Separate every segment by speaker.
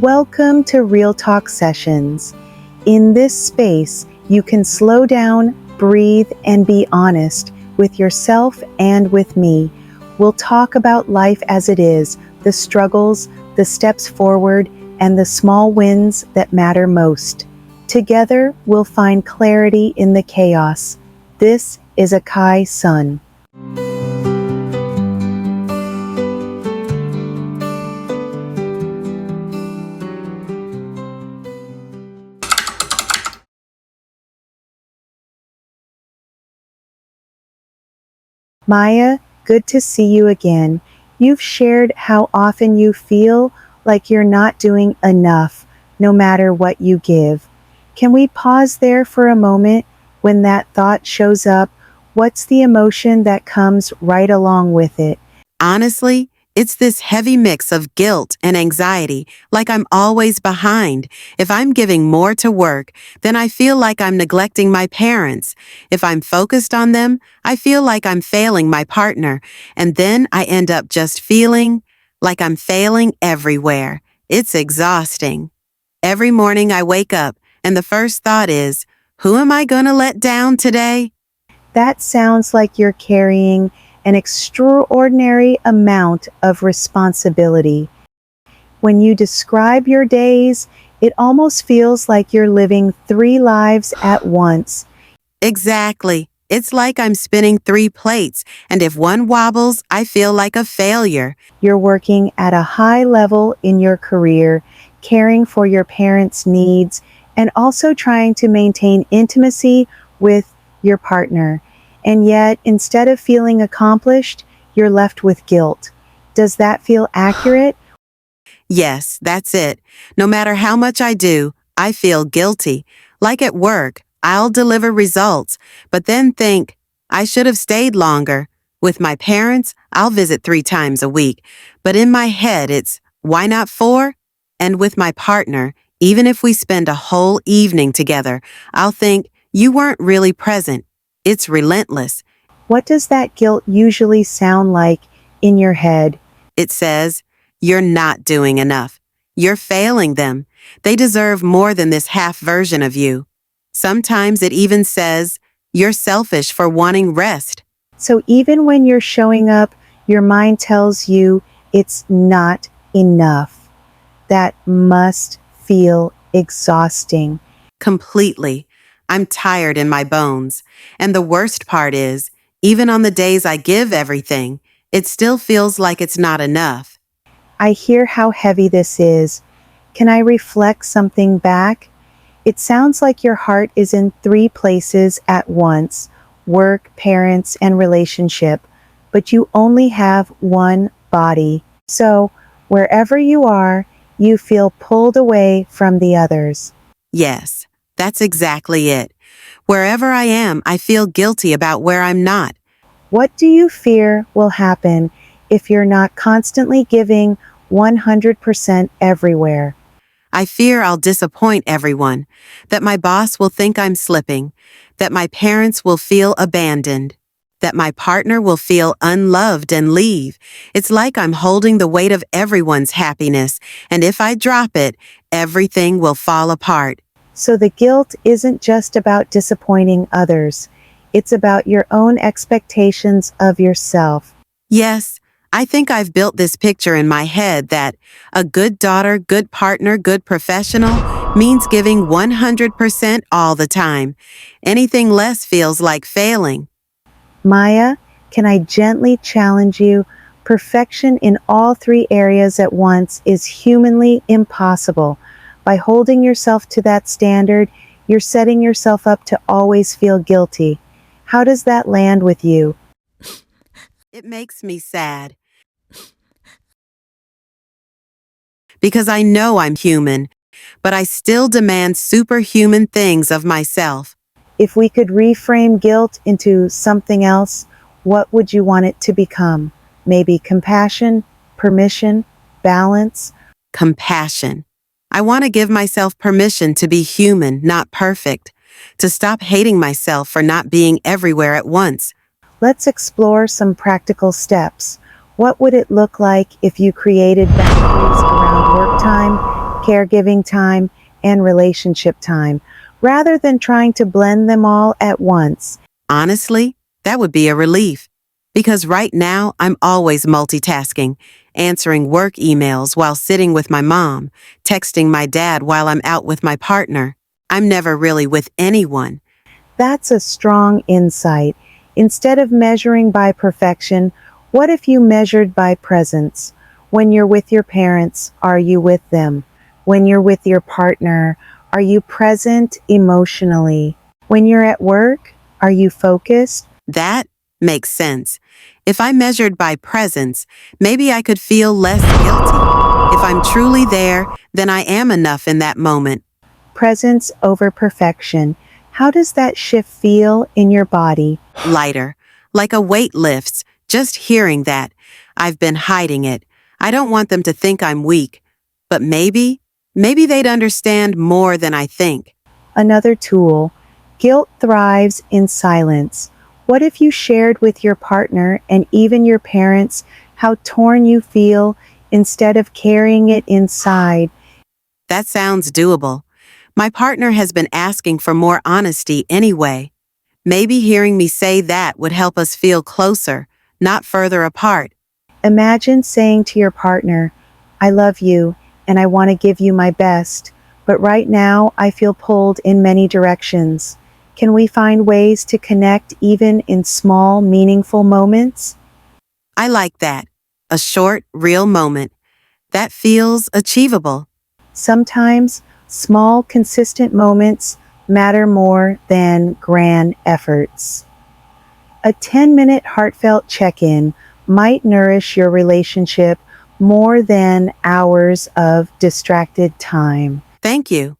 Speaker 1: Welcome to Real Talk Sessions. In this space, you can slow down, breathe, and be honest with yourself and with me. We'll talk about life as it is, the struggles, the steps forward, and the small wins that matter most. Together, we'll find clarity in the chaos. This is Akai Sun. Maya, good to see you again. You've shared how often you feel like you're not doing enough, no matter what you give. Can we pause there for a moment? When that thought shows up, what's the emotion that comes right along with it?
Speaker 2: Honestly, it's this heavy mix of guilt and anxiety, like I'm always behind. If I'm giving more to work, then I feel like I'm neglecting my parents. If I'm focused on them, I feel like I'm failing my partner. And then I end up just feeling like I'm failing everywhere. It's exhausting. Every morning I wake up, and the first thought is, who am I going to let down today?
Speaker 1: That sounds like you're carrying an extraordinary amount of responsibility. When you describe your days, it almost feels like you're living three lives at once.
Speaker 2: Exactly. It's like I'm spinning three plates, and if one wobbles, I feel like a failure.
Speaker 1: You're working at a high level in your career, caring for your parents' needs, and also trying to maintain intimacy with your partner. And yet, instead of feeling accomplished, you're left with guilt. Does that feel accurate?
Speaker 2: Yes, that's it. No matter how much I do, I feel guilty. Like at work, I'll deliver results, but then think, I should have stayed longer. With my parents, I'll visit 3 times a week, but in my head it's, why not 4? And with my partner, even if we spend a whole evening together, I'll think, you weren't really present. It's relentless.
Speaker 1: What does that guilt usually sound like in your head?
Speaker 2: It says, you're not doing enough. You're failing them. They deserve more than this half version of you. Sometimes it even says, you're selfish for wanting rest.
Speaker 1: So even when you're showing up, your mind tells you it's not enough. That must feel exhausting.
Speaker 2: Completely. I'm tired in my bones. And the worst part is, even on the days I give everything, it still feels like it's not enough.
Speaker 1: I hear how heavy this is. Can I reflect something back? It sounds like your heart is in 3 places at once: work, parents, and relationship, but you only have one body. So, wherever you are, you feel pulled away from the others.
Speaker 2: Yes, that's exactly it. Wherever I am, I feel guilty about where I'm not.
Speaker 1: What do you fear will happen if you're not constantly giving 100% everywhere?
Speaker 2: I fear I'll disappoint everyone, that my boss will think I'm slipping, that my parents will feel abandoned, that my partner will feel unloved and leave. It's like I'm holding the weight of everyone's happiness, and if I drop it, everything will fall apart.
Speaker 1: So the guilt isn't just about disappointing others. It's about your own expectations of yourself.
Speaker 2: Yes, I think I've built this picture in my head that a good daughter, good partner, good professional means giving 100% all the time. Anything less feels like failing.
Speaker 1: Maya, can I gently challenge you? Perfection in all 3 areas at once is humanly impossible. By holding yourself to that standard, you're setting yourself up to always feel guilty. How does that land with you?
Speaker 2: It makes me sad because I know I'm human, but I still demand superhuman things of myself.
Speaker 1: If we could reframe guilt into something else, what would you want it to become? Maybe compassion, permission, balance?
Speaker 2: Compassion. I want to give myself permission to be human, not perfect, to stop hating myself for not being everywhere at once.
Speaker 1: Let's explore some practical steps. What would it look like if you created boundaries around work time, caregiving time, and relationship time, rather than trying to blend them all at once.
Speaker 2: Honestly, that would be a relief. Because right now, I'm always multitasking, answering work emails while sitting with my mom, texting my dad while I'm out with my partner. I'm never really with anyone.
Speaker 1: That's a strong insight. Instead of measuring by perfection, what if you measured by presence? When you're with your parents, are you with them? When you're with your partner, are you present emotionally? When you're at work, are you focused?
Speaker 2: That makes sense. If I measured by presence, maybe I could feel less guilty. If I'm truly there, then I am enough in that moment.
Speaker 1: Presence over perfection. How does that shift feel in your body?
Speaker 2: Lighter, like a weight lifts, just hearing that. I've been hiding it. I don't want them to think I'm weak. But maybe they'd understand more than I think.
Speaker 1: Another tool. Guilt thrives in silence. What if you shared with your partner and even your parents how torn you feel instead of carrying it inside?
Speaker 2: That sounds doable. My partner has been asking for more honesty anyway. Maybe hearing me say that would help us feel closer, not further apart.
Speaker 1: Imagine saying to your partner, I love you and I want to give you my best, but right now I feel pulled in many directions. Can we find ways to connect even in small, meaningful moments?
Speaker 2: I like that. A short, real moment. That feels achievable.
Speaker 1: Sometimes small, consistent moments matter more than grand efforts. A 10-minute heartfelt check-in might nourish your relationship more than hours of distracted time.
Speaker 2: Thank you.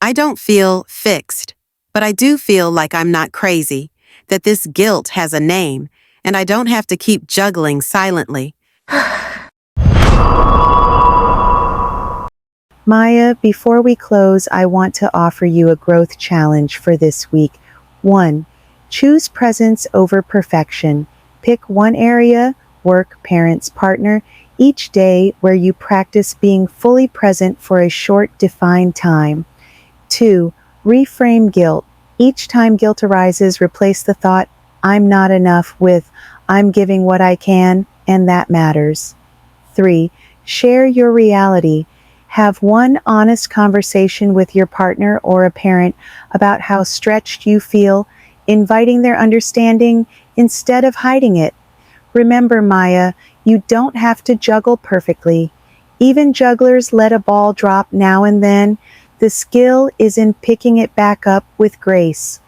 Speaker 2: I don't feel fixed, but I do feel like I'm not crazy, that this guilt has a name, and I don't have to keep juggling silently.
Speaker 1: Maya, before we close, I want to offer you a growth challenge for this week. 1. Choose presence over perfection. Pick one area, work, parents, partner, each day where you practice being fully present for a short, defined time. 2. Reframe guilt. Each time guilt arises, replace the thought, I'm not enough with, I'm giving what I can, and that matters. 3. Share your reality. Have one honest conversation with your partner or a parent about how stretched you feel, inviting their understanding instead of hiding it. Remember, Maya, you don't have to juggle perfectly. Even jugglers let a ball drop now and then. The skill is in picking it back up with grace.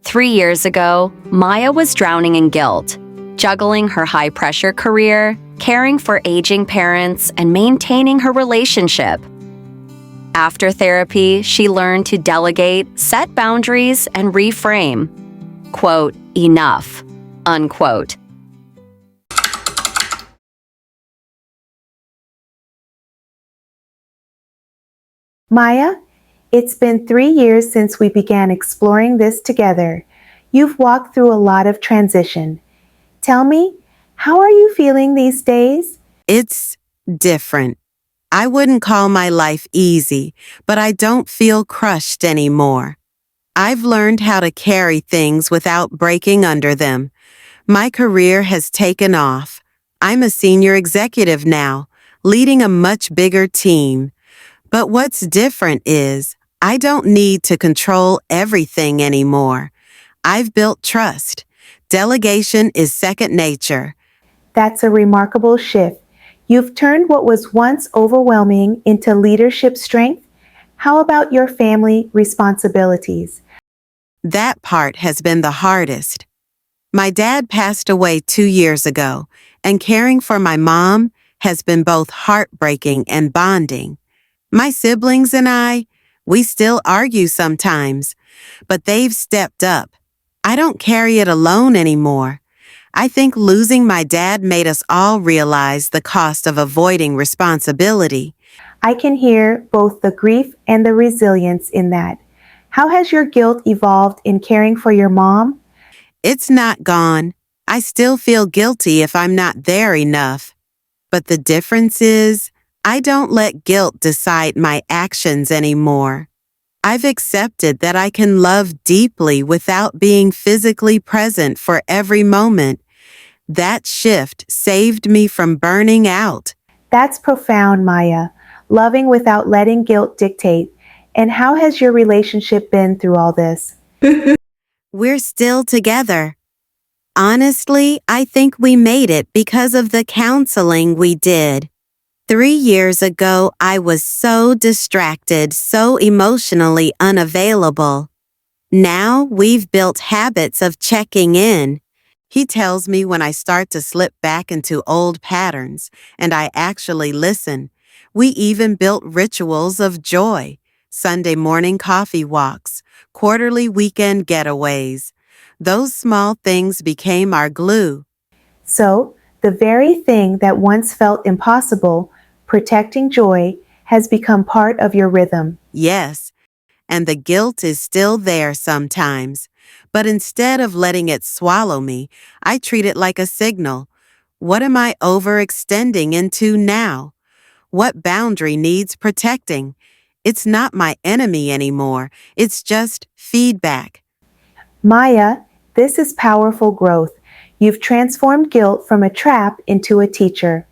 Speaker 3: Three years ago, Maya was drowning in guilt, juggling her high-pressure career, caring for aging parents, and maintaining her relationship. After therapy, she learned to delegate, set boundaries, and reframe. Quote, enough, unquote.
Speaker 1: Maya, It's been 3 years since we began exploring this together. You've walked through a lot of transition. Tell me, how are you feeling these days?
Speaker 2: It's different. I wouldn't call my life easy, but I don't feel crushed anymore. I've learned how to carry things without breaking under them. My career has taken off. I'm a senior executive now, leading a much bigger team. But what's different is I don't need to control everything anymore. I've built trust. Delegation is second nature.
Speaker 1: That's a remarkable shift. You've turned what was once overwhelming into leadership strength. How about your family responsibilities?
Speaker 2: That part has been the hardest. My dad passed away 2 years ago, and caring for my mom has been both heartbreaking and bonding. My siblings and we still argue sometimes, but they've stepped up. I don't carry it alone anymore. I think losing my dad made us all realize the cost of avoiding responsibility.
Speaker 1: I can hear both the grief and the resilience in that. How has your guilt evolved in caring for your mom?
Speaker 2: It's not gone. I still feel guilty if I'm not there enough. But the difference is, I don't let guilt decide my actions anymore. I've accepted that I can love deeply without being physically present for every moment. That shift saved me from burning out.
Speaker 1: That's profound, Maya. Loving without letting guilt dictate. And how has your relationship been through all this?
Speaker 2: We're still together. Honestly, I think we made it because of the counseling we did. 3 years ago, I was so distracted, so emotionally unavailable. Now we've built habits of checking in. He tells me when I start to slip back into old patterns, and I actually listen. We even built rituals of joy, Sunday morning coffee walks, quarterly weekend getaways. Those small things became our glue.
Speaker 1: So, the very thing that once felt impossible, protecting joy, has become part of your rhythm.
Speaker 2: Yes, and the guilt is still there sometimes. But instead of letting it swallow me, I treat it like a signal. What am I overextending into now? What boundary needs protecting? It's not my enemy anymore. It's just feedback.
Speaker 1: Maya, this is powerful growth. You've transformed guilt from a trap into a teacher.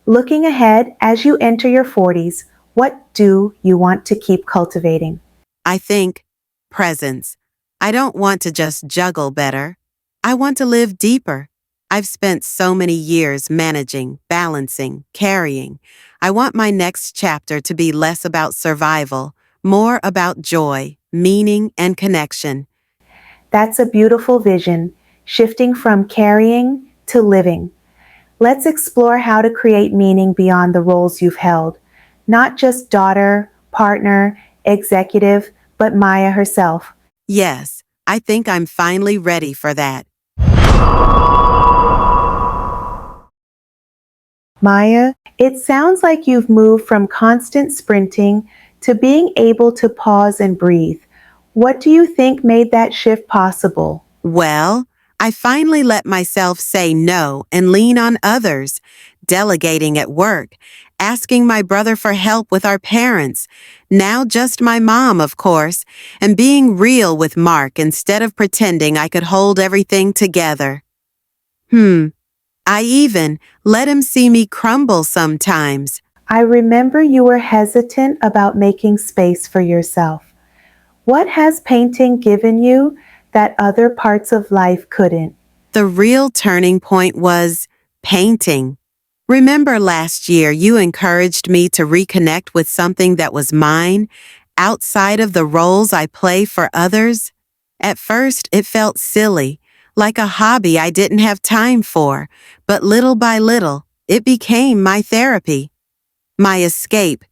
Speaker 1: Looking ahead as you enter your 40s, what do you want to keep cultivating?
Speaker 2: I think presence. I don't want to just juggle better. I want to live deeper. I've spent so many years managing, balancing, carrying. I want my next chapter to be less about survival, more about joy, meaning, and connection.
Speaker 1: That's a beautiful vision, shifting from carrying to living. Let's explore how to create meaning beyond the roles you've held. Not just daughter, partner, executive, but Maya herself.
Speaker 2: Yes, I think I'm finally ready for that.
Speaker 1: Maya, it sounds like you've moved from constant sprinting to being able to pause and breathe. What do you think made that shift possible?
Speaker 2: Well, I finally let myself say no and lean on others, delegating at work, asking my brother for help with our parents, now just my mom, of course, and being real with Mark instead of pretending I could hold everything together. I even let him see me crumble sometimes.
Speaker 1: I remember you were hesitant about making space for yourself. What has painting given you that other parts of life couldn't?
Speaker 2: The real turning point was painting. Remember last year you encouraged me to reconnect with something that was mine, outside of the roles I play for others? At first, it felt silly, like a hobby I didn't have time for, but little by little, it became my therapy, my escape.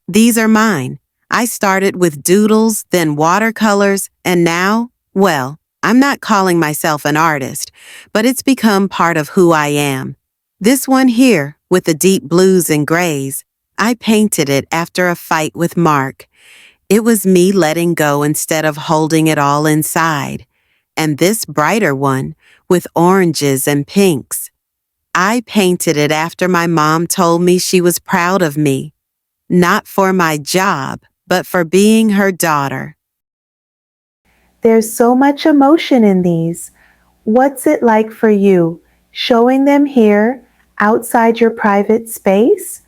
Speaker 2: These are mine. I started with doodles, then watercolors, and now, well, I'm not calling myself an artist, but it's become part of who I am. This one here, with the deep blues and grays, I painted it after a fight with Mark. It was me letting go instead of holding it all inside. And this brighter one, with oranges and pinks, I painted it after my mom told me she was proud of me. Not for my job, but for being her daughter.
Speaker 1: There's so much emotion in these. What's it like for you, showing them here, outside your private space?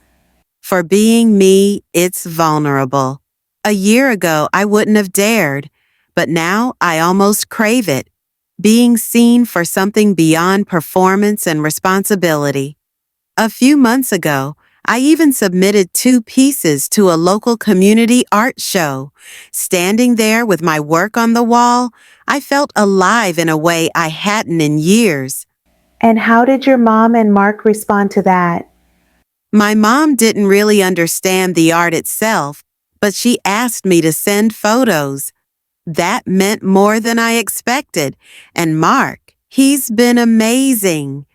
Speaker 2: For being me, it's vulnerable. A year ago, I wouldn't have dared, but now I almost crave it. Being seen for something beyond performance and responsibility. A few months ago, I even submitted 2 pieces to a local community art show. Standing there with my work on the wall, I felt alive in a way I hadn't in years.
Speaker 1: And how did your mom and Mark respond to that?
Speaker 2: My mom didn't really understand the art itself, but she asked me to send photos. That meant more than I expected. And Mark, he's been amazing.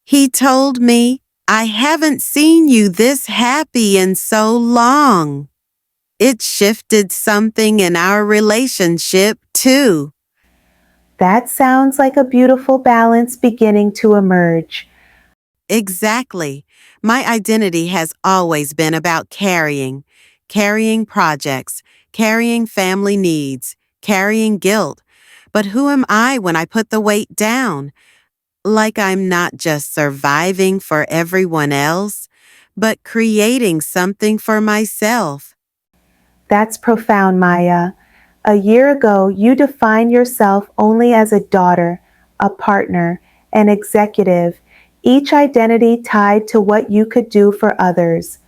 Speaker 2: He told me, "I haven't seen you this happy in so long." It shifted something in our relationship, too.
Speaker 1: That sounds like a beautiful balance beginning to emerge.
Speaker 2: Exactly. My identity has always been about carrying projects, carrying family needs, carrying guilt. But who am I when I put the weight down? Like I'm not just surviving for everyone else, but creating something for myself.
Speaker 1: That's profound, Maya. A year ago, you defined yourself only as a daughter, a partner, an executive, each identity tied to what you could do for others.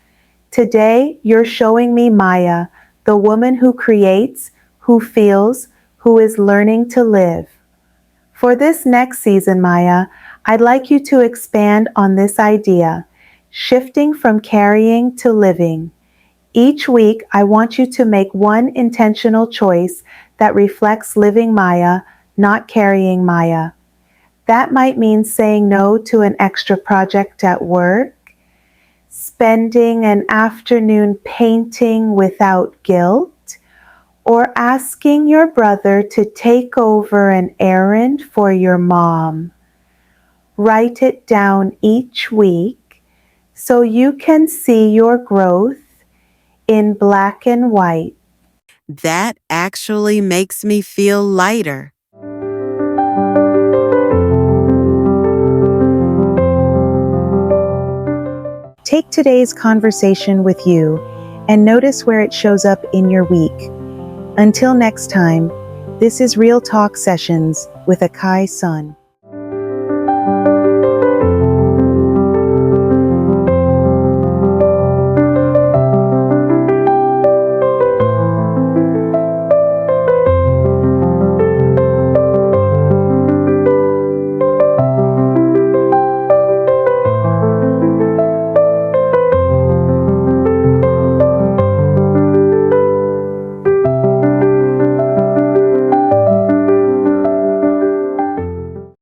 Speaker 1: Today, you're showing me Maya, the woman who creates, who feels, who is learning to live. For this next season, Maya, I'd like you to expand on this idea, shifting from carrying to living. Each week, I want you to make one intentional choice that reflects living Maya, not carrying Maya. That might mean saying no to an extra project at work, spending an afternoon painting without guilt, or asking your brother to take over an errand for your mom. Write it down each week so you can see your growth in black and white.
Speaker 2: That actually makes me feel lighter.
Speaker 1: Take today's conversation with you and notice where it shows up in your week. Until next time, this is Real Talk Sessions with Akai Sun.